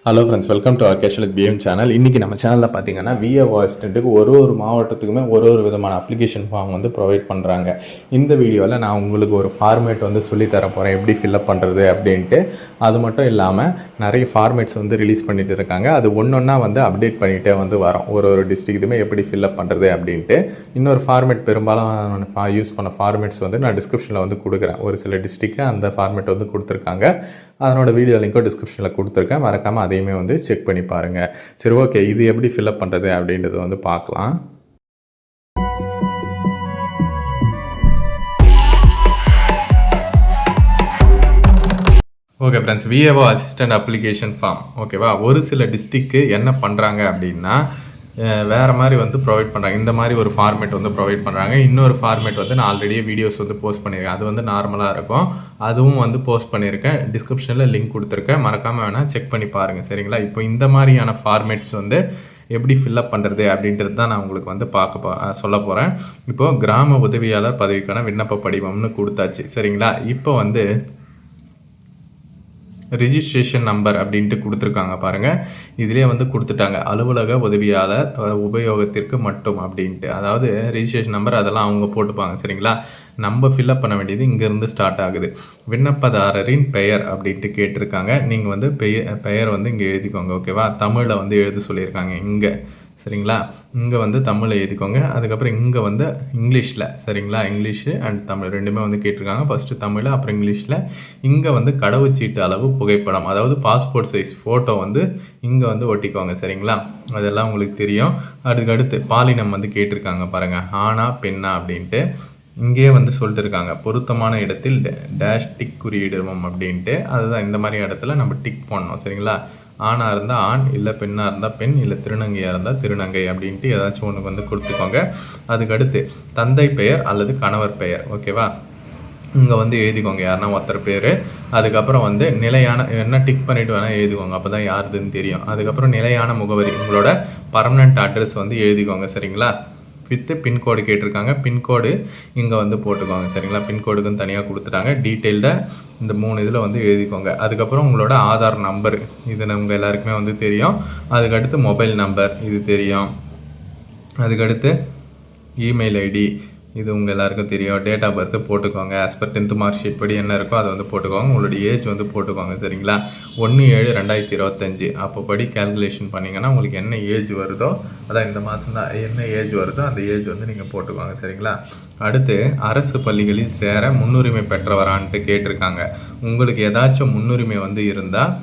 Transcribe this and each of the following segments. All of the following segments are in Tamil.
Hello friends, welcome to our casual PM channel. இன்றைக்கி நம்ம சேனலில் பார்த்தீங்கன்னா விஏஓ அசிஸ்டண்ட்டுக்கு ஒரு மாவட்டத்துக்குமே ஒரு விதமான அப்ளிகேஷன் ஃபார்ம் வந்து ப்ரொவைட் பண்ணுறாங்க. இந்த வீடியோவில் நான் உங்களுக்கு ஒரு ஃபார்மேட் வந்து சொல்லித்தர போகிறேன், எப்படி ஃபில்அப் பண்ணுறது அப்படின்ட்டு. அது மட்டும் இல்லாமல் நிறைய ஃபார்மேட்ஸ் வந்து ரிலீஸ் பண்ணிட்டு இருக்காங்க. அது ஒன்றா வந்து அப்டேட் பண்ணிகிட்டே வந்து வரோம். ஒரு டிஸ்ட்ரிக்ட்டுமே எப்படி ஃபில்அப் பண்ணுறது அப்படின்ட்டு. இன்னொரு ஃபார்மேட் பெரும்பாலும் யூஸ் பண்ண ஃபார்மேட்ஸ் வந்து நான் டிஸ்கிரிப்ஷனில் வந்து கொடுக்குறேன். ஒரு சில டிஸ்ட்ரிக்ட்டு அந்த ஃபார்மேட் வந்து கொடுத்துருக்காங்க. அதனோட வீடியோ லிங்க்கும் டிஸ்கிரிப்ஷனில் கொடுத்துருக்கேன். மறக்காமல் அதையுமே வந்து செக் பண்ணி பாருங்கள். சரி, ஓகே, இது எப்படி ஃபில்அப் பண்ணுறது அப்படின்றத வந்து பார்க்கலாம். Okay friends, VAO assistant application form ஓகேவா. ஒரு சில டிஸ்ட்ரிக்ட்டு என்ன பண்ணுறாங்க அப்படின்னா வேறு மாதிரி வந்து ப்ரொவைட் பண்ணுறாங்க. இந்த மாதிரி ஒரு ஃபார்மேட் வந்து ப்ரொவைட் பண்ணுறாங்க. இன்னொரு ஃபார்மேட் வந்து நான் ஆல்ரெடியே வீடியோஸ் வந்து போஸ்ட் பண்ணியிருக்கேன். அது வந்து நார்மலாக இருக்கும். அதுவும் வந்து போஸ்ட் பண்ணியிருக்கேன். டிஸ்கிரிப்ஷனில் லிங்க் கொடுத்துருக்கேன். மறக்காமல் வேணால் செக் பண்ணி பாருங்கள். சரிங்களா. இப்போ இந்த மாதிரியான ஃபார்மேட்ஸ் வந்து எப்படி ஃபில்அப் பண்ணுறது அப்படின்றது தான் நான் உங்களுக்கு வந்து சொல்ல போகிறேன். இப்போது கிராம உதவியாளர் பதவிக்கான விண்ணப்ப படிவம்னு கொடுத்தாச்சு. சரிங்களா. இப்போ வந்து ரிஜிஸ்ட்ரேஷன் நம்பர் அப்படின்ட்டு கொடுத்துருக்காங்க பாருங்கள். இதிலே வந்து கொடுத்துட்டாங்க, அலுவலக உதவியாளர் உபயோகத்திற்கு மட்டும் அப்படின்ட்டு. அதாவது ரிஜிஸ்ட்ரேஷன் நம்பர் அதெல்லாம் அவங்க போட்டுப்பாங்க. சரிங்களா. நம்ம ஃபில்அப் பண்ண வேண்டியது இங்கேருந்து ஸ்டார்ட் ஆகுது. விண்ணப்பதாரரின் பெயர் அப்படின்ட்டு கேட்டிருக்காங்க. நீங்கள் வந்து பெயர் வந்து இங்கே எழுதிக்கோங்க. ஓகேவா. தமிழில் வந்து எழுத சொல்லியிருக்காங்க இங்கே. சரிங்களா. இங்கே வந்து தமிழில் எழுதிக்கோங்க. அதுக்கப்புறம் இங்கே வந்து இங்கிலீஷில். சரிங்களா. இங்கிலீஷு அண்ட் தமிழ் ரெண்டுமே வந்து கேட்டிருக்காங்க. ஃபஸ்ட்டு தமிழ், அப்புறம் இங்கிலீஷில். இங்கே வந்து கடவுச்சீட்டு அளவு புகைப்படம், அதாவது பாஸ்போர்ட் சைஸ் ஃபோட்டோ வந்து இங்கே வந்து ஒட்டிக்கோங்க. சரிங்களா. அதெல்லாம் உங்களுக்கு தெரியும். அதுக்கடுத்து பாலினம் வந்து கேட்டிருக்காங்க பாருங்கள், ஆணா பெண்ணா அப்படின்ட்டு. இங்கேயே வந்து சொல்லிட்டு இருக்காங்க, பொருத்தமான இடத்தில் டேஷ் டிக் குறியிடுவோம் அப்படின்ட்டு. அதுதான் இந்த மாதிரி இடத்துல நம்ம டிக் பண்ணணும். சரிங்களா. ஆணாக இருந்தால் ஆண், இல்லை பெண்ணாக இருந்தால் பெண், இல்லை திருநங்கையாக இருந்தால் திருநங்கை அப்படின்ட்டு ஏதாச்சும் ஒன்று வந்து கொடுத்துக்கோங்க. அதுக்கடுத்து தந்தை பெயர் அல்லது கணவர் பெயர். ஓகேவா. இங்கே வந்து எழுதிக்கோங்க யாருன்னா ஒருத்தர் பேர். அதுக்கப்புறம் வந்து நிலையான என்ன டிக் பண்ணிவிட்டு வேணால் எழுதிக்கோங்க, அப்போ தான் யாருதுன்னு தெரியும். அதுக்கப்புறம் நிலையான முகவரி, உங்களோட பர்மனெண்ட் அட்ரஸ் வந்து எழுதிக்கோங்க. சரிங்களா. வித்து பின்கோடு கேட்டிருக்காங்க. பின்கோடு இங்கே வந்து போட்டுக்கோங்க. சரிங்களா. பின்கோடுக்குன்னு தனியாக கொடுத்துட்டாங்க. டீட்டெயில்டாக இந்த 3 இதில் வந்து எழுதிக்கோங்க. அதுக்கப்புறம் உங்களோட ஆதார் நம்பர், இது உங்கள் எல்லாருக்குமே வந்து தெரியும். அதுக்கடுத்து மொபைல் நம்பர், இது தெரியும். அதுக்கடுத்து இமெயில் ஐடி, இது உங்கள் எல்லாருக்கும் தெரியும். டேட் ஆஃப் பர்த்து போட்டுக்கோங்க. As per 10th mark sheet படி என்ன இருக்கோ அதை வந்து போட்டுக்கோங்க. உங்களுடைய ஏஜ் வந்து போட்டுக்கோங்க. சரிங்களா. 1/7/2025 அப்போ படி கேல்குலேஷன் பண்ணிங்கன்னா உங்களுக்கு என்ன ஏஜ் வருதோ, அதான் இந்த மாதம் தான் என்ன ஏஜ் வருதோ அந்த ஏஜ் வந்து நீங்கள் போட்டுக்கோங்க. சரிங்களா. அடுத்து அரசு பள்ளிகளில் சேர முன்னுரிமை பெற்றவரான்ட்டு கேட்டிருக்காங்க. உங்களுக்கு ஏதாச்சும் முன்னுரிமை வந்து இருந்தால்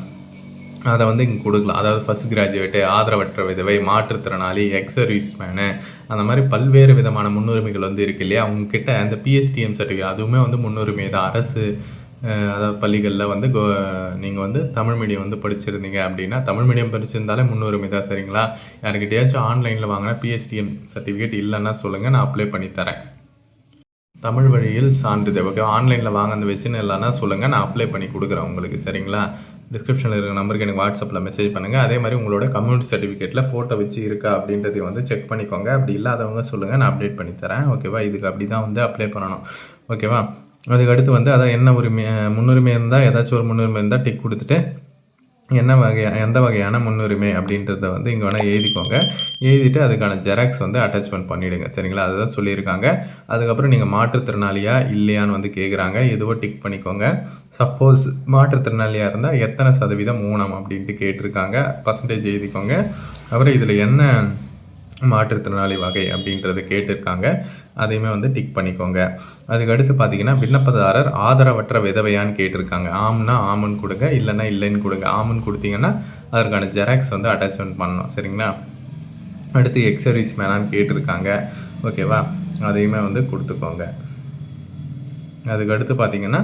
அதை வந்து இங்கே கொடுக்கலாம். அதாவது ஃபஸ்ட் கிராஜுவேட்டு, ஆதரவற்ற விதவை, மாற்றுத்திறனாளி, எக்ஸ் சர்வீஸ்மேனு, அந்த மாதிரி பல்வேறு விதமான முன்னுரிமைகள் வந்து இருக்குது இல்லையா. உங்ககிட்ட அந்த பிஎஸ்டிஎம் சர்டிஃபிகேட் அதுவுமே வந்து முன்னுரிமை தான். அரசு அதாவது பள்ளிகளில் வந்து நீங்கள் வந்து தமிழ் மீடியம் வந்து படிச்சிருந்தீங்க அப்படின்னா, தமிழ் மீடியம் படிச்சிருந்தாலே முன்னுரிமை தான். சரிங்களா. யாருக்கிட்டையாச்சும் ஆன்லைனில் வாங்கினா பிஎஸ்டிஎம் சர்டிஃபிகேட் இல்லைன்னா சொல்லுங்கள், நான் அப்ளை பண்ணித்தரேன். தமிழ் வழியில் சான்றிதழ் ஓகே, ஆன்லைனில் வாங்க வச்சுன்னு இல்லைன்னா சொல்லுங்கள், நான் அப்ளை பண்ணி கொடுக்குறேன் உங்களுக்கு. சரிங்களா. டிஸ்கிரிப்ஷனில் இருக்கிற நம்பருக்கு எனக்கு வாட்ஸ்அப்பில் மெசேஜ் பண்ணுங்கள். அதே மாதிரி உங்களோட கம்யூனிட்டி சர்டிஃபிகேட்டில் ஃபோட்டோ வச்சு இருக்கா அப்படின்றதையும் வந்து செக் பண்ணிக்கோங்க. அப்படி இல்லாதவங்க சொல்லுங்கள், நான் அப்டேட் பண்ணி தரேன். ஓகேவா. இதுக்கு அப்படி தான் வந்து அப்ளை பண்ணணும். ஓகேவா. அதுக்கடுத்து வந்து அதான் என்ன முன்னுரிமை இருந்தால், ஏதாச்சும் ஒரு முன்னுரிமை இருந்தால் டிக் கொடுத்துட்டு எந்த வகையான முன்னுரிமை அப்படின்றத வந்து இங்கே வேணால் எழுதிக்கோங்க. எழுதிட்டு அதுக்கான ஜெராக்ஸ் வந்து அட்டாச்மெண்ட் பண்ணிவிடுங்க. சரிங்களா. அதுதான் சொல்லியிருக்காங்க. அதுக்கப்புறம் நீங்கள் மாற்றுத்திறனாளியா இல்லையான்னு வந்து கேட்குறாங்க. எதுவோ டிக் பண்ணிக்கோங்க. சப்போஸ் மாற்றுத்திறனாளியாக இருந்தால் எத்தனை சதவீதம் ஊனம் அப்படின்ட்டு கேட்டிருக்காங்க. பர்சன்டேஜ் எழுதிக்கோங்க. அப்புறம் இதில் என்ன மாற்றுத்திறனாளி வகை அப்படின்றத கேட்டிருக்காங்க. அதையுமே வந்து டிக் பண்ணிக்கோங்க. அதுக்கடுத்து பார்த்தீங்கன்னா விண்ணப்பதாரர் ஆதரவற்ற விதவையான்னு கேட்டிருக்காங்க. ஆம்னா ஆமுன்னு கொடுங்க, இல்லைன்னா இல்லைன்னு கொடுங்க. ஆமுன்னு கொடுத்தீங்கன்னா அதற்கான ஜெராக்ஸ் வந்து அட்டாச்மெண்ட் பண்ணணும். சரிங்களா. அடுத்து எக்ஸ் சர்வீஸ் மேனான்னு கேட்டிருக்காங்க. ஓகேவா. அதையுமே வந்து கொடுத்துக்கோங்க. அதுக்கடுத்து பார்த்தீங்கன்னா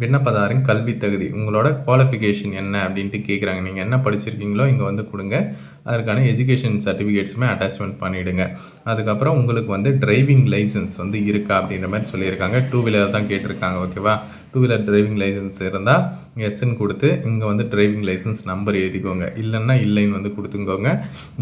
விண்ணப்பதாரின் கல்வி தகுதி, உங்களோட குவாலிஃபிகேஷன் என்ன அப்படின்ட்டு கேட்குறாங்க. நீங்கள் என்ன படிச்சிருக்கீங்களோ இங்கே வந்து கொடுங்க. அதற்கான எஜுகேஷன் சர்டிஃபிகேட்ஸுமே அட்டாச்மெண்ட் பண்ணிவிடுங்க. அதுக்கப்புறம் உங்களுக்கு வந்து டிரைவிங் லைசன்ஸ் வந்து இருக்கா அப்படின்ற மாதிரி சொல்லியிருக்காங்க. 2 வீலர் தான் கேட்டிருக்காங்க. ஓகேவா. டூ வீலர் டிரைவிங் லைசன்ஸ் இருந்தால் எஸ்ன்னு கொடுத்து இங்கே வந்து டிரைவிங் லைசன்ஸ் நம்பர் எழுதிக்கோங்க. இல்லைன்னா இல்லைன்னு வந்து கொடுத்துக்கோங்க.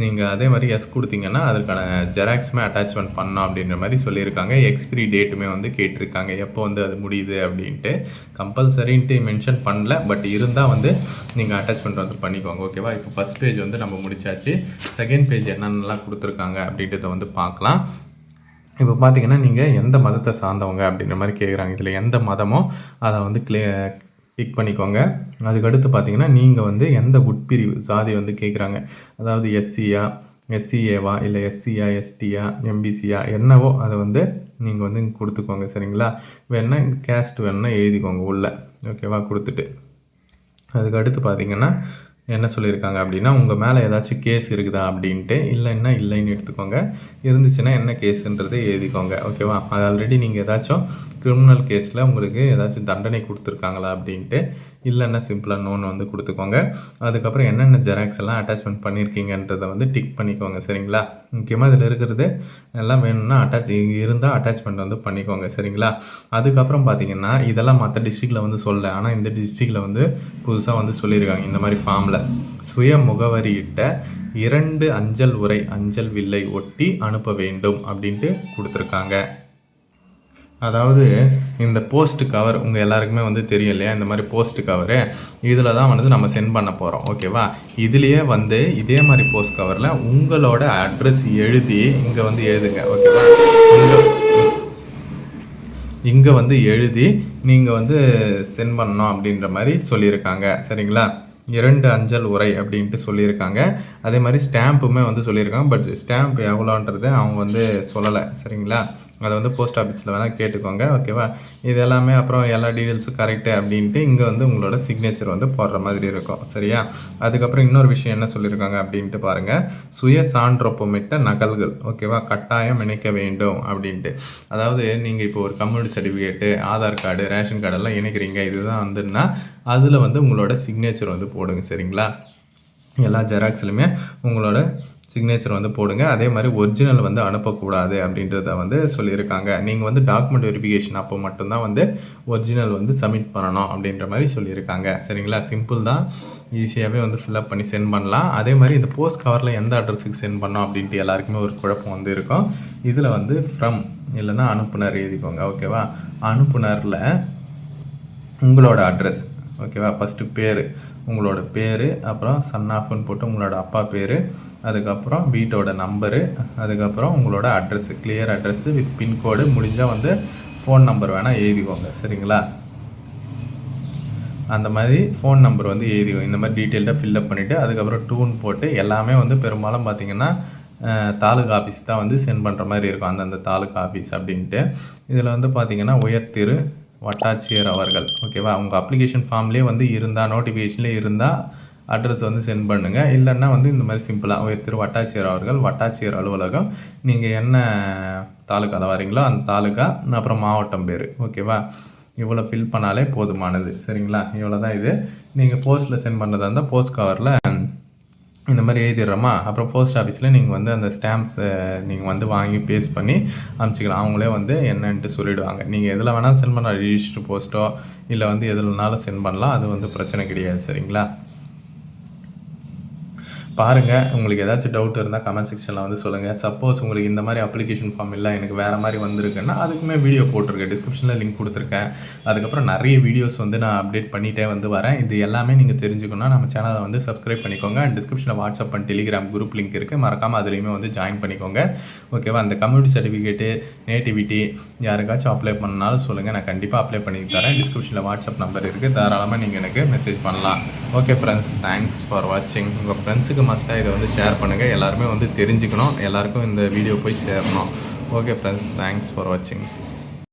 நீங்கள் அதே மாதிரி எஸ் கொடுத்தீங்கன்னா அதுக்கான ஜெராக்ஸுமே அட்டாச்மெண்ட் பண்ணோம் அப்படின்ற மாதிரி சொல்லியிருக்காங்க. எக்ஸ்பிரி டேட்டுமே வந்து கேட்டிருக்காங்க, எப்போ வந்து அது முடியுது அப்படின்ட்டு. கம்பல்சரின்ட்டு மென்ஷன் பண்ணல, பட் இருந்தால் வந்து நீங்கள் அட்டாச்மெண்ட் வந்து பண்ணிக்கோங்க. ஓகேவா? இப்போ ஃபஸ்ட் பேஜ் வந்து நம்ம முடிச்சாச்சு. செகண்ட் பேஜ் என்னென்னலாம் கொடுத்துருக்காங்க அப்படின்றத வந்து பார்க்கலாம். இப்போ பார்த்தீங்கன்னா நீங்கள் எந்த மதத்தை சார்ந்தவங்க அப்படின்ற மாதிரி கேட்குறாங்க. இதில் எந்த மதமோ அதை வந்து டிக் பண்ணிக்கோங்க. அதுக்கடுத்து பார்த்தீங்கன்னா நீங்கள் வந்து எந்த உட்பிரிவு சாதி வந்து கேட்குறாங்க. அதாவது எஸ்சியா, எஸ்சிஏவா, இல்லை எஸ்சியா, எஸ்டியா, எம்பிசியா என்னவோ அதை வந்து நீங்கள் வந்து கொடுத்துக்கோங்க. சரிங்களா? வேணா கேஸ்ட் வேணுன்னா எழுதிக்கோங்க உள்ள. ஓகேவா? கொடுத்துட்டு அதுக்கடுத்து பார்த்தீங்கன்னா என்ன சொல்லியிருக்காங்க அப்படின்னா, உங்கள் மேலே ஏதாச்சும் கேஸ் இருக்குதா அப்படின்ட்டு. இல்லைன்னா இல்லைன்னு எடுத்துக்கோங்க. இருந்துச்சுன்னா என்ன கேஸுன்றதை எழுதிக்கோங்க. ஓகேவா? அது ஆல்ரெடி நீங்கள் ஏதாச்சும் கிரிமினல் கேஸில் உங்களுக்கு ஏதாச்சும் தண்டனை கொடுத்துருக்காங்களா அப்படின்ட்டு. இல்லைன்னா சிம்பிளாக நோன்னு வந்து கொடுத்துக்கோங்க. அதுக்கப்புறம் என்னென்ன ஜெராக்ஸ் எல்லாம் அட்டாச்மெண்ட் பண்ணியிருக்கீங்கன்றதை வந்து டிக் பண்ணிக்கோங்க. சரிங்களா? முக்கியமாக இதில் இருக்கிறது எல்லாம் வேணும்னா இருந்தால் அட்டாச்மெண்ட் வந்து பண்ணிக்கோங்க. சரிங்களா? அதுக்கப்புறம் பார்த்தீங்கன்னா இதெல்லாம் மற்ற டிஸ்ட்ரிக்டில் வந்து சொல்லலை, ஆனால் இந்த டிஸ்ட்ரிக்டில் வந்து புதுசாக வந்து சொல்லியிருக்காங்க. இந்த மாதிரி ஃபார்மில் சுய முகவரியிட்ட 2 அஞ்சல் உரை அஞ்சல் வில்லை ஒட்டி அனுப்ப வேண்டும் அப்படின்ட்டு கொடுத்துருக்காங்க. அதாவது இந்த போஸ்ட் கவர் உங்கள் எல்லாருக்குமே வந்து தெரியும் இல்லையா? இந்த மாதிரி போஸ்ட் கவரு இதில் தான் வந்து நம்ம சென்ட் பண்ண போகிறோம். ஓகேவா? இதுலேயே வந்து இதே மாதிரி போஸ்ட் கவரில் உங்களோட அட்ரஸ் எழுதி இங்கே வந்து எழுதுங்க. ஓகேவா? இங்கே வந்து எழுதி நீங்கள் வந்து சென்ட் பண்ணணும் அப்படின்ற மாதிரி சொல்லியிருக்காங்க. சரிங்களா? 2 அஞ்சல் உரை அப்படின்ட்டு சொல்லியிருக்காங்க. அதே மாதிரி ஸ்டாம்புமே வந்து சொல்லியிருக்காங்க. பட் ஸ்டாம்ப் எவ்வளோன்றது அவங்க வந்து சொல்லலை. சரிங்களா? அதை வந்து போஸ்ட் ஆஃபீஸில் வேணால் கேட்டுக்கோங்க. ஓகேவா? இது எல்லாமே அப்புறம் எல்லா டீட்டெயில்ஸும் கரெக்டு அப்படின்ட்டு இங்கே வந்து உங்களோட சிக்னேச்சர் வந்து போடுற மாதிரி இருக்கும். சரியா? அதுக்கப்புறம் இன்னொரு விஷயம் என்ன சொல்லியிருக்காங்க அப்படின்ட்டு பாருங்கள். சுய சான்றொப்பமிட்ட நகல்கள் ஓகேவா கட்டாயம் இணைக்க வேண்டும் அப்படின்ட்டு. அதாவது நீங்கள் இப்போ ஒரு community certificate, Aadhaar card, ration கார்டெல்லாம் இணைக்கிறீங்க. இதுதான் வந்துன்னா அதில் வந்து உங்களோட சிக்னேச்சர் வந்து போடுங்க. சரிங்களா? எல்லா ஜெராக்ஸ்லையுமே உங்களோட சிக்னேச்சர் வந்து போடுங்க. அதே மாதிரி ஒரிஜினல் வந்து அனுப்பக்கூடாது அப்படின்றத வந்து சொல்லியிருக்காங்க. நீங்கள் வந்து டாக்குமெண்ட் வெரிஃபிகேஷன் அப்போ மட்டும்தான் வந்து ஒரிஜினல் வந்து சப்மிட் பண்ணணும் அப்படின்ற மாதிரி சொல்லியிருக்காங்க. சரிங்களா? சிம்பிள் தான், ஈஸியாகவே வந்து ஃபில்அப் பண்ணி சென்ட் பண்ணலாம். அதே மாதிரி இந்த போஸ்ட் கவரில் எந்த அட்ரஸுக்கு சென்ட் பண்ணோம் அப்படின்ட்டு எல்லாருக்குமே ஒரு குழப்பம் வந்து இருக்கும். இதில் வந்து ஃப்ரம் இல்லைன்னா அனுப்புனர் எழுதிக்கோங்க. ஓகேவா? அனுப்புனரில் உங்களோட அட்ரஸ் ஓகேவா? ஃபஸ்ட்டு பேர், உங்களோட பேர், அப்புறம் சன் ஆஃப்னு போட்டு உங்களோட அப்பா பேர், அதுக்கப்புறம் வீட்டோட நம்பரு, அதுக்கப்புறம் உங்களோட address, clear address with pincode. முடிஞ்சால் வந்து ஃபோன் நம்பர் வேணால் எழுதிக்கோங்க. சரிங்களா? அந்த மாதிரி ஃபோன் நம்பர் வந்து எழுதிக்கோங்க. இந்த மாதிரி டீட்டெயில்டாக ஃபில்லப் பண்ணிவிட்டு அதுக்கப்புறம் டூன் போட்டு எல்லாமே வந்து பெரும்பாலும் பார்த்திங்கன்னா தாலுகா ஆஃபீஸ் தான் வந்து சென்ட் பண்ணுற மாதிரி இருக்கும். அந்தந்த தாலுகா ஆஃபீஸ் அப்படின்ட்டு. இதில் வந்து பார்த்திங்கன்னா உயர்திரு வட்டாட்சியர் அவர்கள் ஓகேவா? உங்கள் அப்ளிகேஷன் ஃபார்ம்லேயே வந்து இருந்தால், நோட்டிஃபிகேஷன்லேயே இருந்தால் அட்ரஸ் வந்து சென்ட் பண்ணுங்கள். இல்லைன்னா வந்து இந்த மாதிரி சிம்பிளாக உயர்திரு வட்டாட்சியர் அவர்கள், வட்டாட்சியர் அலுவலகம், நீங்கள் என்ன தாலுக்காவில் வரீங்களோ அந்த தாலுக்கா, அப்புறம் மாவட்டம் பேர். ஓகேவா? இவ்வளோ ஃபில் பண்ணாலே போதுமானது. சரிங்களா? இவ்வளோ தான் இது. நீங்கள் போஸ்ட்டில் சென்ட் பண்ணுறதா இருந்தால் போஸ்ட் கவரில் இந்த மாதிரி எழுதிடுறோமா, அப்புறம் போஸ்ட் ஆஃபீஸில் நீங்கள் வந்து அந்த ஸ்டாம்ப்ஸை நீங்கள் வந்து வாங்கி பேஸ்ட் பண்ணி அனுப்பிச்சிக்கலாம். அவங்களே வந்து என்னன்ட்டு சொல்லிவிடுவாங்க. நீங்கள் எதில் வேணாலும் சென்ட் பண்ணலாம், ரிஜிஸ்டர் போஸ்ட்டோ இல்லை வந்து எதுலனாலும் சென்ட் பண்ணலாம். அது வந்து பிரச்சனை கிடையாது. சரிங்களா? பாருங்கள். உங்களுக்கு ஏதாச்சும் டவுட் இருந்தால் கமெண்ட் செக்ஷனில் வந்து சொல்லுங்கள். சப்போஸ் உங்களுக்கு இந்த மாதிரி அப்ளிகேஷன் ஃபார்ம் இல்லை, எனக்கு வேறு மாதிரி வந்திருக்குன்னா அதுக்குமே வீடியோ போட்டிருக்கேன், டிஸ்கிரிப்ஷனில் லிங்க் கொடுத்துருக்கேன். அதுக்கப்புறம் நிறைய வீடியோஸ் வந்து நான் அப்டேட் பண்ணிகிட்டே வந்து வரேன். இது எல்லாமே நீங்கள் தெரிஞ்சுக்கணும்னா நம்ம சேனலை வந்து சப்ஸ்கிரைப் பண்ணிக்கோங்க. அண்ட் டிஸ்கிரிப்ஷனில் WhatsApp and Telegram group link இருக்குது, மறக்காமல் அதுலேயுமே வந்து ஜாயின் பண்ணிக்கோங்க. ஓகேவா? அந்த கம்யூனிட்டி சர்டிஃபிகேட்டு, நேட்டிவிட்டி யாருக்காச்சும் அப்ளை பண்ணாலும் சொல்லுங்கள், நான் கண்டிப்பாக அப்ளை பண்ணி தரேன். டிஸ்கிரிப்ஷனில் வாட்ஸ்அப் நம்பர் இருக்குது, தாராளமாக நீங்கள் எனக்கு மெசேஜ் பண்ணலாம். ஓகே ஃப்ரெண்ட்ஸ், தேங்க்ஸ் ஃபார் வாட்சிங். உங்கள் ஃப்ரெண்ட்ஸுக்கு மஸ்ட்டாக இதை வந்து ஷேர் பண்ணுங்கள். எல்லாருமே வந்து தெரிஞ்சுக்கணும், எல்லாருக்கும் இந்த வீடியோ போய் சேரணும். ஓகே ஃப்ரெண்ட்ஸ், தேங்க்ஸ் ஃபார் வாட்சிங்.